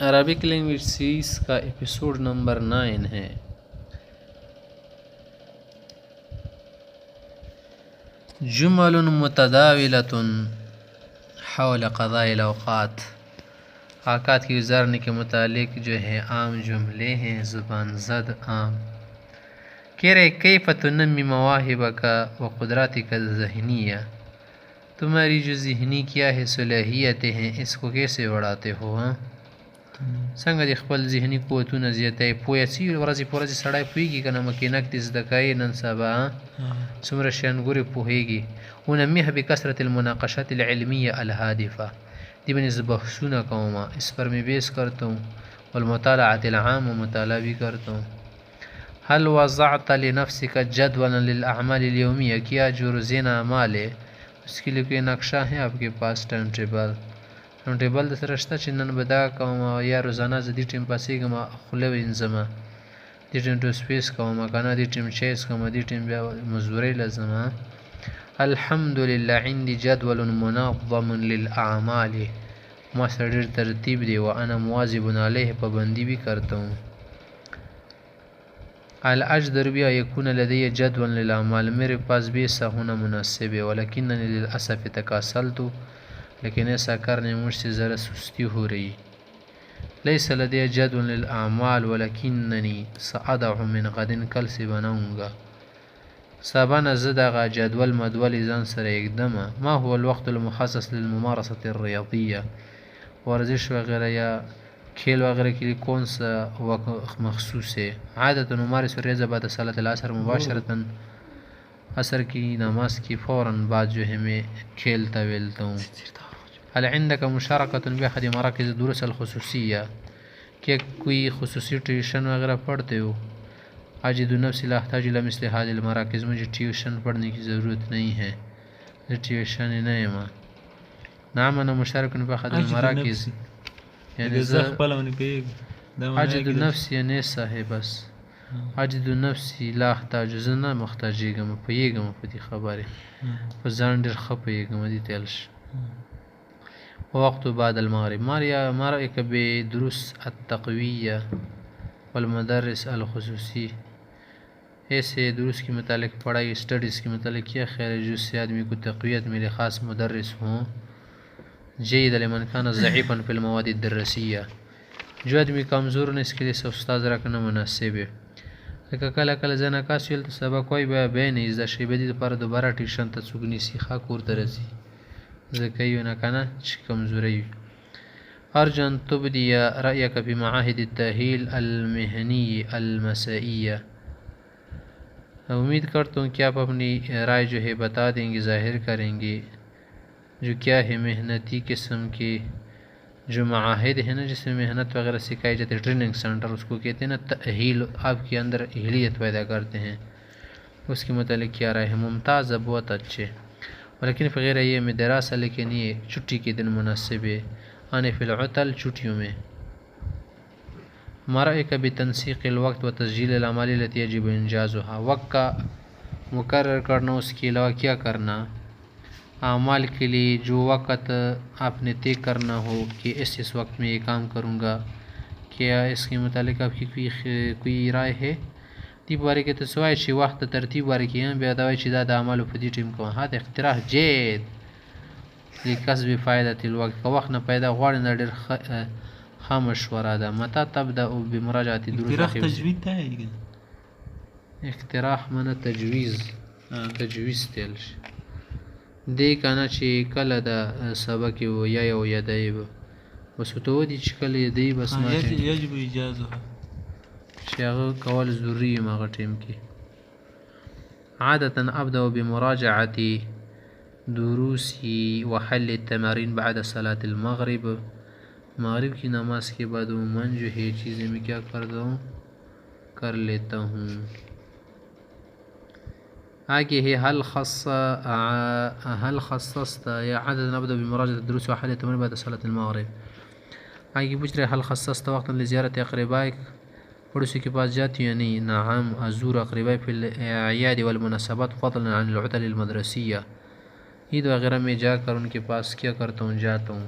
Arabic language series का episode number 9 है। जुमल मुतदाविलतुन हौल क़ज़ाइल औक़ात, औक़ात की गुज़ारने के मुतालिक जो है आम जुमले हैं, ज़ुबान ज़द आम। कह रहे कैफ़ तुनम्मी मवाहिबका व क़ुदरातिका ज़हनिया, तुम्हारी जो ज़हनी क्या है सलाहियतें हैं इसको कैसे बढ़ाते हो। हाँ, څنګه د خپل ذهني قوتونه زیاتوي. پوهه چې ورځې په ورځ سړی پوهېږي که نه، مکینک دې زده کوي نن سبا څومره شیان ګورې پوهېږي. ونمیها بکثرة المناقشات العلمیه الهادفه، دې باندې زه بحثونه کوم، اس پر میں بیس کرتا ہوں. والمطالعة العام، مطالعه بھی کرتا ہوں. هل وضعت لنفسك جدولا للأعمال اليومية، کیا جو روزینہ اعمال ہے اس کے لیے کوئی نقشہ ہے آپ کے پاس، ٹائم ٹیبل. ټایم ټیبل د سره شته چې نن به دا کوم، یا روزانه زه دې ټیم پاسېږم خوله وینځم، دې ټیم ټوسپیس کوم، که نه دې ټیم چای څښم، دې ټیم بیا مزدورۍ له ځم. الحمدلله عندي جدول منظم للأعمال، ما سره ډېر ترتیب دی. وانا مواظب علیه، پابندی بھی کرتا ہوں. الاجدر بیا یکون لدی جدول للأعمال، میرے پاس بھی ایسا ہونا مناسب ہے. ولکننی للاسف تکاسلت، لیکن ایسا کرنے مجھ سے ذرا سستی ہو رہی. لیس لدی جدول للأعمال ولکننی سأضع من غد، کل سے بناؤں گا. سابانا زدغا جدول مدول ځان سره اقدم. ما هو الوقت المخصص للممارسة الرياضية، ورزش وغیرہ یا کھیل وغیرہ کے لیے کون سا وقت مخصوص ہے. عادة نمارس الرياضة بعد صلاة العصر مباشرة، عصر کی نماز کی فوراً بعد جو ہے میں کھیلتا ویلتا ہوں. هل عندك مشاركة بأحد مراكز الدروس الخصوصية، کیا کوئی خصوصی ٹیوشن وغیرہ پڑھتے ہو. اجد نفسی لا احتاج الى مثل هذه المراكز، مجھے ٹیوشن پڑھنے کی ضرورت نہیں ہے، ٹیوشن نہیں ہے. نعم انا مشارك بأحد المراكز، یعنی اجد نفسی نیسا ہے بس، اجد نفسی لا احتاج، زه نه محتاجېږم، پوهېږم په دې خبرې، په ځان ډېر ښه پوهېږم دې ته یلش. وقت بعد المغرب، ما رأيك بدروس التقویہ والمدرس الخصوصی، ایسے دروس کے متعلق پڑھائی اسٹڈیز کے متعلق کیا خیال ہے جس سے آدمی کو تقویت ملے، خاص مدرس ہوں. جید لمن کان ضعیفا فی المواد الدرسیہ، جو آدمی کمزور نه اس کے لیے استاد رکھنا مناسب ہے. لکه کله کله زه ناکاس ویل ته سبق وایي بیا نه زده شي، بیا دې لپاره دوباره ټیوشن ته څوک نیسي، ښه کور ته راځي ځکه یو نه که نه چې کمزوری وي. أرجو أن تبدي رأيك في معاهد التأهيل المهني المسائية، امید کرتا ہوں کہ آپ اپنی رائے جو ہے بتا دیں گے، ظاہر کریں گے، جو کیا ہے محنتی قسم کے جو معاہد ہیں نا جس میں محنت وغیرہ سکھائی جاتی ہے، ٹریننگ سینٹر اس کو کہتے ہیں نا. تأہیل آپ کے اندر اہلیت پیدا کرتے ہیں، اس کے متعلق کیا رائے ہے. ممتاز ہے، بہت اچھے. لیکن فغیر یہ میں دراسہ، لیکن یہ چھٹی کے دن مناسب ہے، آنے فی العطل چھٹیوں میں. ہمارا ایک ابھی تنسیق الوقت و تسجیل العمال التي يجب انجازها، وقت کا مقرر کرنا، اس کے علاوہ کیا کرنا، اعمال کے لیے جو وقت آپ نے طے کرنا ہو کہ اس وقت میں یہ کام کروں گا. کیا اس کے متعلق آپ کی کوئی رائے ہے. دی باره کې ته سوای چې وخت ترتیب باره کې هم بیا دا وایي چې دا د اعمالو په دې ټیم کوم. هذا اقتراح جید لکسب فایدة الوقت، که وخت نه پیدا غواړي نه ډېر ښه مشوره ده. متى تبدأ بمراجعة دروس اقتراح تجوید ته ہے، اقتراح منه تجویز تیل شي دی که نه چې کله د سبق و یا یو یدی به بس ورته ودي چې کله یدی بس ما یجب اجازه چې هغه کول ضروري وي هغه ټیم کې. عادة أبدأ بمراجعة دروسي وحل التمارين بعد صلاة المغرب، مغرب کی نماز کے بعد عموماً جو ہے چیزیں میں کیا کر لیتا ہوں. آگے ہے هل خصصت، یا عادة أبدأ بمراجعة الدروس وحل التمارين بعد صلاة المغرب. آگے پوچھ رہے هل خصصت وقتا لزيارة أقربائك، پڑوسی کے پاس جاتی یا نہیں. نعم أزور أقربائي في الأعياد والمناسبات فضلا عن العطل المدرسية، عید وغیرہ میں جا کر ان کے پاس کیا کرتا ہوں، جاتا ہوں.